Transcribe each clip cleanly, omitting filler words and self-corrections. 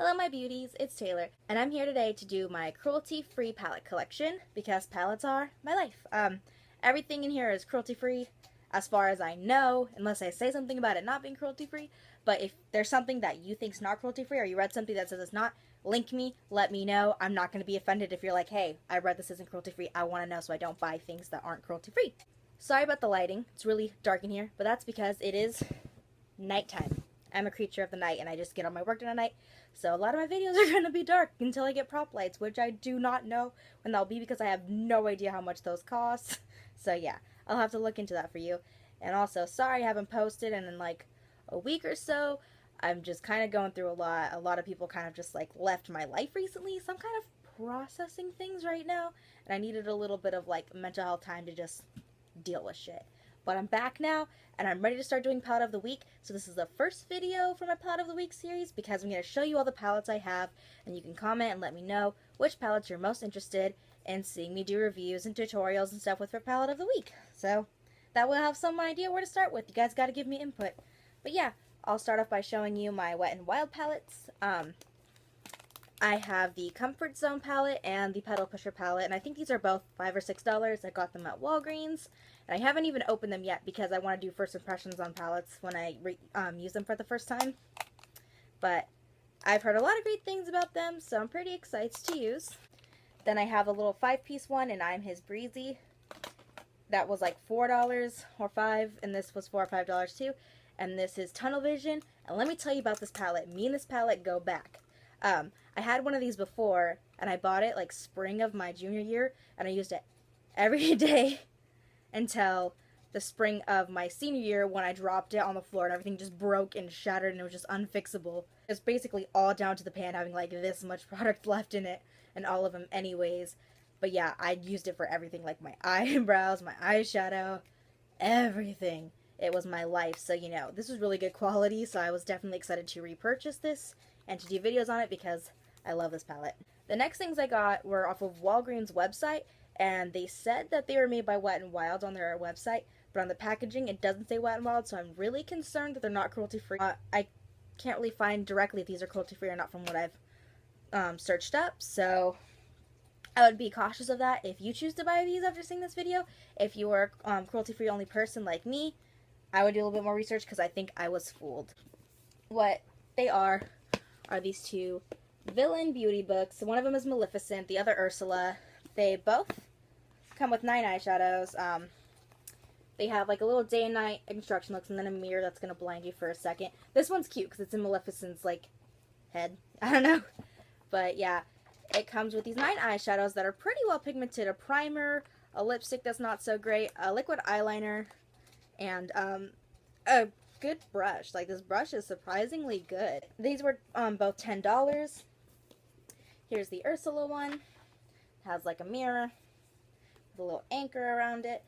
Hello my beauties, it's Taylor, and I'm here today to do my cruelty-free palette collection because palettes are my life. Everything in here is cruelty-free as far as I know, unless I say something about it not being cruelty-free. But if there's something that you think's not cruelty-free or you read something that says it's not, link me, let me know. I'm not going to be offended if you're like, hey, I read this isn't cruelty-free. I want to know so I don't buy things that aren't cruelty-free. Sorry about the lighting. It's really dark in here, but that's because it is nighttime. I'm a creature of the night and I just get on my work during the night. So a lot of my videos are going to be dark until I get prop lights, which I do not know when they'll be because I have no idea how much those cost. So yeah, I'll have to look into that for you. And also, sorry I haven't posted in like a week or so. I'm just kind of going through a lot. A lot of people kind of just like left my life recently, so I'm kind of processing things right now. And I needed a little bit of like mental health time to just deal with shit. But I'm back now, and I'm ready to start doing palette of the week. So this is the first video for my palette of the week series because I'm going to show you all the palettes I have, and you can comment and let me know which palettes you're most interested in seeing me do reviews and tutorials and stuff with for palette of the week. So that will have some idea where to start with. You guys got to give me input. But yeah, I'll start off by showing you my Wet n Wild palettes. I have the Comfort Zone palette and the Petal Pusher palette, and I think these are both $5 or $6. I got them at Walgreens, and I haven't even opened them yet because I want to do first impressions on palettes when I use them for the first time. But I've heard a lot of great things about them, so I'm pretty excited to use. Then I have a little 5-piece one, and I'm His Breezy. That was like $4 or $5, and this was $4 or $5 too. And this is Tunnel Vision, and let me tell you about this palette. Me and this palette go back. I had one of these before, and I bought it like spring of my junior year, and I used it every day until the spring of my senior year when I dropped it on the floor and everything just broke and shattered and it was just unfixable. It's basically all down to the pan having like this much product left in it, and all of them anyways. But yeah, I used it for everything, like my eyebrows, my eyeshadow, everything. It was my life, so you know, this was really good quality, so I was definitely excited to repurchase this and to do videos on it because I love this palette. The next things I got were off of Walgreens' website, and they said that they were made by Wet n Wild on their website, but on the packaging it doesn't say Wet n Wild, so I'm really concerned that they're not cruelty-free. I can't really find directly if these are cruelty-free or not from what I've searched up, so I would be cautious of that. If you choose to buy these after seeing this video, if you are a cruelty-free only person like me, I would do a little bit more research because I think I was fooled. What they are these two villain beauty books. One of them is Maleficent, the other Ursula. They both come with 9 eyeshadows. They have like a little day and night instruction books and then a mirror that's going to blind you for a second. This one's cute because it's in Maleficent's like head. I don't know. But yeah, it comes with these 9 eyeshadows that are pretty well pigmented. A primer, a lipstick that's not so great, a liquid eyeliner, and a good brush. Like, this brush is surprisingly good. These were both $10. Here's the Ursula one. It has like a mirror with a little anchor around it,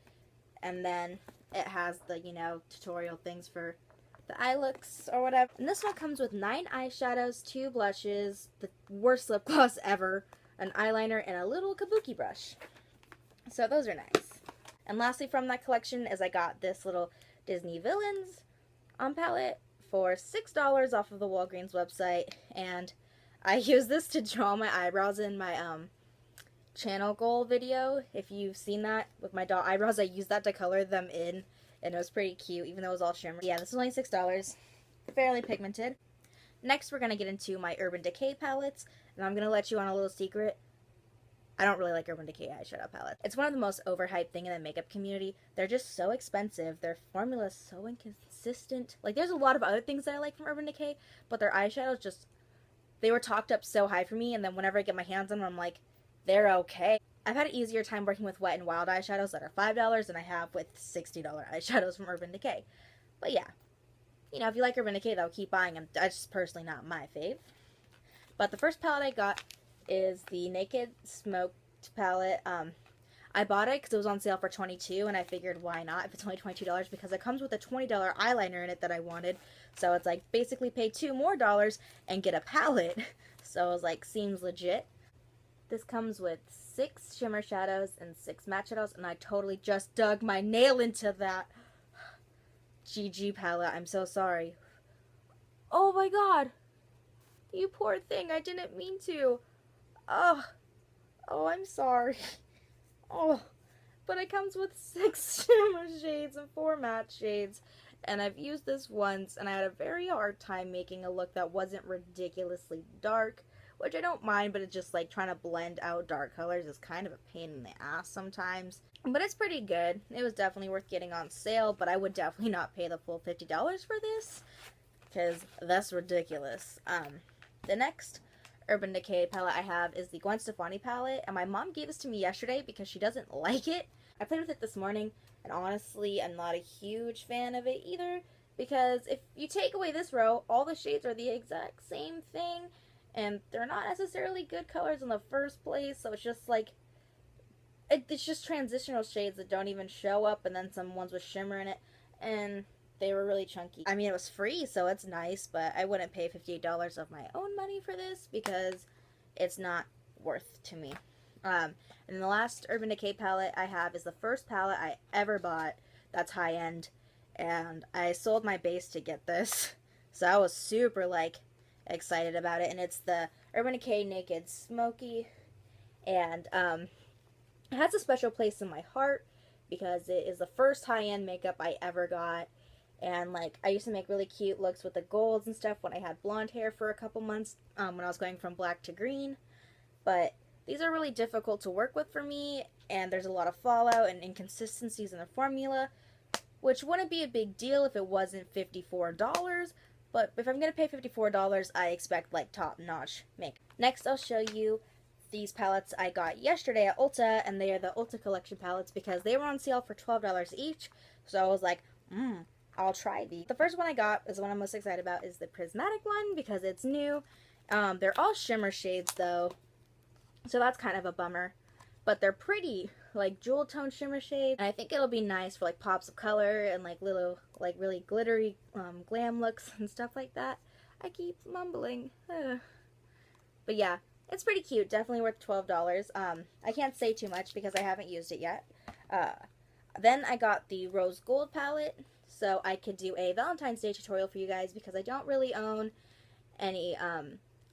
and then it has the, you know, tutorial things for the eye looks or whatever. And this one comes with 9 eyeshadows, 2 blushes, the worst lip gloss ever, an eyeliner, and a little kabuki brush. So those are nice. And lastly from that collection is I got this little Disney Villains palette for $6 off of the Walgreens website, and I use this to draw my eyebrows in my channel goal video. If you've seen that with my doll eyebrows, I used that to color them in, and it was pretty cute even though it was all shimmer. Yeah, this is only $6. Fairly pigmented. Next we're going to get into my Urban Decay palettes, and I'm going to let you on a little secret. I don't really like Urban Decay eyeshadow palettes. It's one of the most overhyped thing in the makeup community. They're just so expensive. Their formula is so inconsistent. Like, there's a lot of other things that I like from Urban Decay, but their eyeshadows just, they were talked up so high for me, and then whenever I get my hands on them, I'm like, they're okay. I've had an easier time working with Wet n Wild eyeshadows that are $5 than I have with $60 eyeshadows from Urban Decay. But yeah, you know, if you like Urban Decay, though, keep buying them. That's just personally not my fave. But the first palette I got is the Naked Smoked palette. I bought it because it was on sale for $22, and I figured why not if it's only $22, because it comes with a $20 eyeliner in it that I wanted. So it's like basically pay $2 more and get a palette. So I was like, seems legit. This comes with 6 shimmer shadows and 6 matte shadows, and I totally just dug my nail into that. GG palette, I'm so sorry. Oh my god! You poor thing, I didn't mean to. Oh, oh, I'm sorry. Oh, but it comes with 6 shimmer shades and 4 matte shades. And I've used this once, and I had a very hard time making a look that wasn't ridiculously dark, which I don't mind, but it's just like trying to blend out dark colors is kind of a pain in the ass sometimes. But it's pretty good. It was definitely worth getting on sale, but I would definitely not pay the full $50 for this, because that's ridiculous. The next Urban Decay palette I have is the Gwen Stefani palette, and my mom gave this to me yesterday because she doesn't like it. I played with it this morning, and honestly, I'm not a huge fan of it either, because if you take away this row, all the shades are the exact same thing, and they're not necessarily good colors in the first place, so it's just like, it's just transitional shades that don't even show up, and then some ones with shimmer in it, and they were really chunky. I mean, it was free, so it's nice, but I wouldn't pay $58 of my own money for this because it's not worth to me. And the last Urban Decay palette I have is the first palette I ever bought that's high-end, and I sold my base to get this, so I was super, like, excited about it, and it's the Urban Decay Naked Smoky, and, it has a special place in my heart because it is the first high-end makeup I ever got, and, like, I used to make really cute looks with the golds and stuff when I had blonde hair for a couple months, when I was going from black to green, but these are really difficult to work with for me, and there's a lot of fallout and inconsistencies in the formula, which wouldn't be a big deal if it wasn't $54, but if I'm going to pay $54, I expect, like, top-notch makeup. Next, I'll show you these palettes I got yesterday at Ulta, and they are the Ulta Collection palettes because they were on sale for $12 each, so I was like, I'll try these. The first one I got is the one I'm most excited about is the Prismatic one because it's new. They're all shimmer shades, though, so that's kind of a bummer, but they're pretty, like, jewel tone shimmer shades, and I think it'll be nice for, like, pops of color and, like, little, like, really glittery glam looks and stuff like that. I keep mumbling. But yeah, it's pretty cute, definitely worth $12. I can't say too much because I haven't used it yet. Then I got the Rose Gold palette, so I could do a Valentine's Day tutorial for you guys because I don't really own any,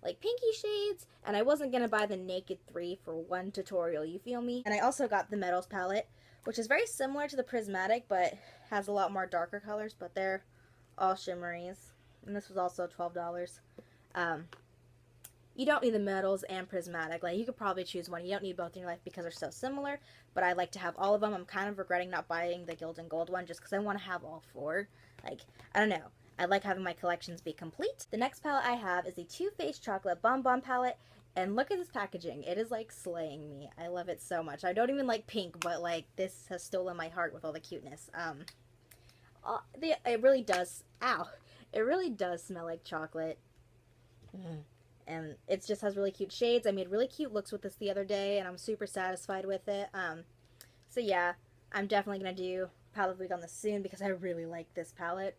like, pinky shades, and I wasn't going to buy the Naked 3 for one tutorial, you feel me? And I also got the Metals palette, which is very similar to the Prismatic, but has a lot more darker colors, but they're all shimmeries, and this was also $12. You don't need the Metals and Prismatic, like, you could probably choose one. You don't need both in your life because they're so similar, but I like to have all of them. I'm kind of regretting not buying the Gild and Gold one just because I want to have all 4. Like, I don't know. I like having my collections be complete. The next palette I have is the Too Faced Chocolate Bon Bon palette, and look at this packaging. It is, like, slaying me. I love it so much. I don't even like pink, but, like, this has stolen my heart with all the cuteness. It really does, it really does smell like chocolate. And it just has really cute shades. I made really cute looks with this the other day, and I'm super satisfied with it. So yeah, I'm definitely going to do palette of the week on this soon because I really like this palette.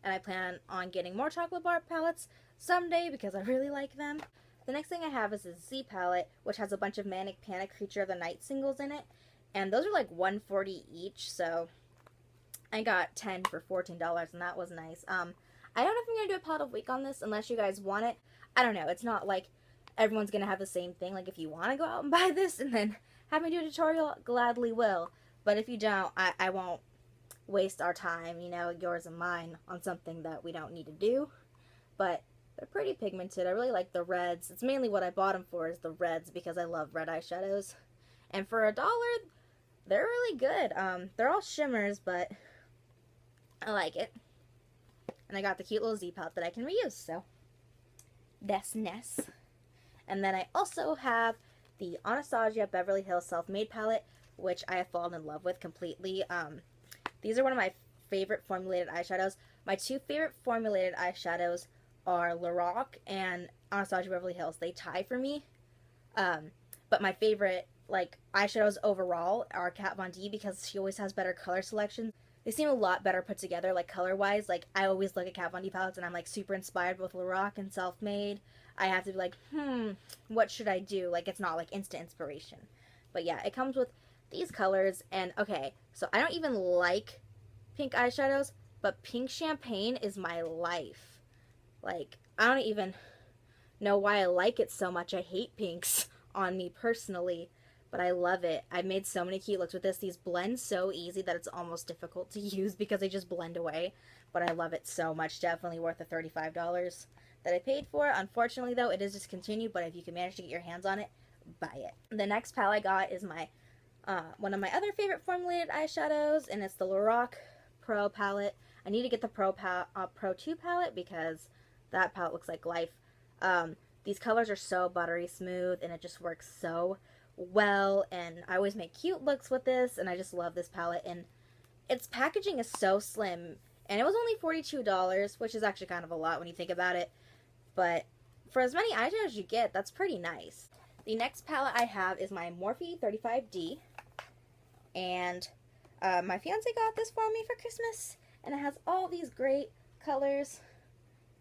And I plan on getting more chocolate bar palettes someday because I really like them. The next thing I have is a Z palette, which has a bunch of Manic Panic Creature of the Night singles in it. And those are like $140 each, so I got 10 for $14, and that was nice. I don't know if I'm going to do a palette of the week on this unless you guys want it. I don't know. It's not like everyone's going to have the same thing. Like, if you want to go out and buy this and then have me do a tutorial, gladly will. But if you don't, I won't waste our time, you know, yours and mine, on something that we don't need to do. But they're pretty pigmented. I really like the reds. It's mainly what I bought them for is the reds because I love red eyeshadows. And for $1, they're really good. They're all shimmers, but I like it. And I got the cute little Z palette that I can reuse, so that's nice. And then I also have the Anastasia Beverly Hills Self-Made palette, which I have fallen in love with completely. These are one of my favorite formulated eyeshadows. My 2 favorite formulated eyeshadows are Lorac and Anastasia Beverly Hills. They tie for me. But my favorite, like, eyeshadows overall are Kat Von D because she always has better color selections. They seem a lot better put together, like, color-wise. Like, I always look at Kat Von D palettes and I'm, like, super inspired with Lorac and Self-Made. I have to be like, what should I do? Like, it's not, like, instant inspiration. But, yeah, it comes with these colors. And, okay, so I don't even like pink eyeshadows, but pink champagne is my life. Like, I don't even know why I like it so much. I hate pinks on me personally, but I love it. I've made so many cute looks with this. These blend so easy that it's almost difficult to use because they just blend away, but I love it so much. Definitely worth the $35 that I paid for. Unfortunately, though, it is discontinued, but if you can manage to get your hands on it, buy it. The next palette I got is my one of my other favorite formulated eyeshadows, and it's the Lorac Pro palette. I need to get the Pro 2 palette because that palette looks like life. These colors are so buttery smooth, and it just works so well, and I always make cute looks with this, and I just love this palette, and its packaging is so slim, and it was only $42, which is actually kind of a lot when you think about it, but for as many eyeshadows as you get, that's pretty nice. The next palette I have is my Morphe 35D, and my fiance got this for me for Christmas, and it has all these great colors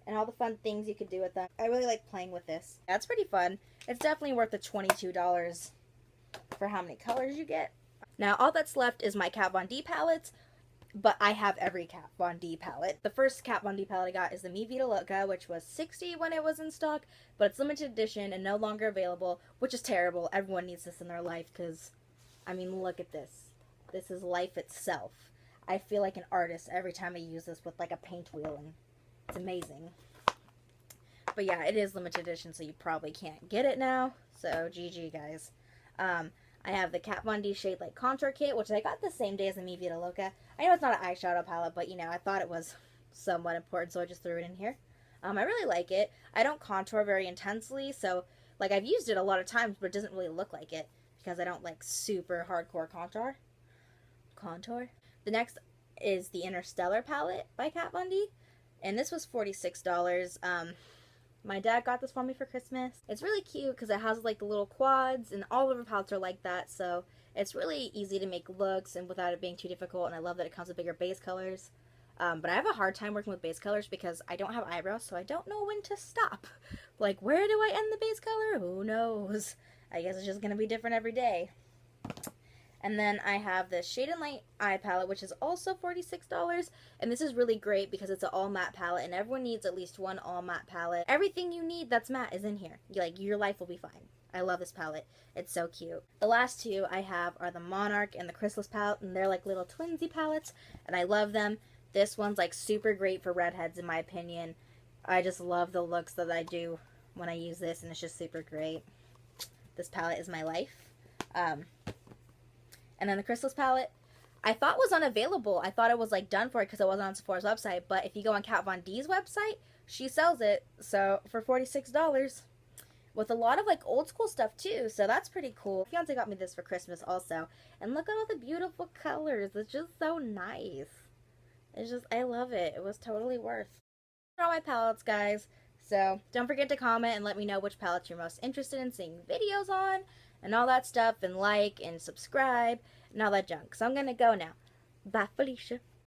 and all the fun things you could do with them. I really like playing with this. That's pretty fun. It's definitely worth the $22 for how many colors you get. Now, all that's left is my Kat Von D palettes, but I have every Kat Von D palette. The first Kat Von D palette I got is the Mi Vida Loca, which was $60 when it was in stock, but it's limited edition and no longer available, which is terrible. Everyone needs this in their life because, I mean, look at this. This is life itself. I feel like an artist every time I use this with like a paint wheel, and it's amazing. But yeah, it is limited edition, so you probably can't get it now. So GG, guys. I have the Kat Von D Shade Light Contour Kit, which I got the same day as the Mi Vida Loca. I know it's not an eyeshadow palette, but you know, I thought it was somewhat important, so I just threw it in here. I really like it. I don't contour very intensely, so like I've used it a lot of times, but it doesn't really look like it because I don't like super hardcore contour. The next is the Interstellar palette by Kat Von D, and this was $46. My dad got this for me for Christmas. It's really cute because it has like the little quads, and all of her palettes are like that, so it's really easy to make looks and without it being too difficult, and I love that it comes with bigger base colors. But I have a hard time working with base colors because I don't have eyebrows, so I don't know when to stop. Like, where do I end the base color? Who knows? I guess it's just going to be different every day. And then I have the Shade and Light eye palette, which is also $46. And this is really great because it's an all matte palette, and everyone needs at least one all matte palette. Everything you need that's matte is in here. Like, your life will be fine. I love this palette. It's so cute. The last two I have are the Monarch and the Chrysalis palette, and they're like little twinsy palettes, and I love them. This one's like super great for redheads in my opinion. I just love the looks that I do when I use this, and it's just super great. This palette is my life. And then the Chrysalis palette, I thought was unavailable. I thought it was like done for it because it wasn't on Sephora's website. But if you go on Kat Von D's website, she sells it. So for $46 with a lot of like old school stuff too. So that's pretty cool. My fiance got me this for Christmas also. And look at all the beautiful colors. It's just so nice. It's just, I love it. It was totally worth. Those are all my palettes, guys. So don't forget to comment and let me know which palettes you're most interested in seeing videos on, and all that stuff, and like and subscribe and all that junk. So I'm gonna go now. Bye, Felicia.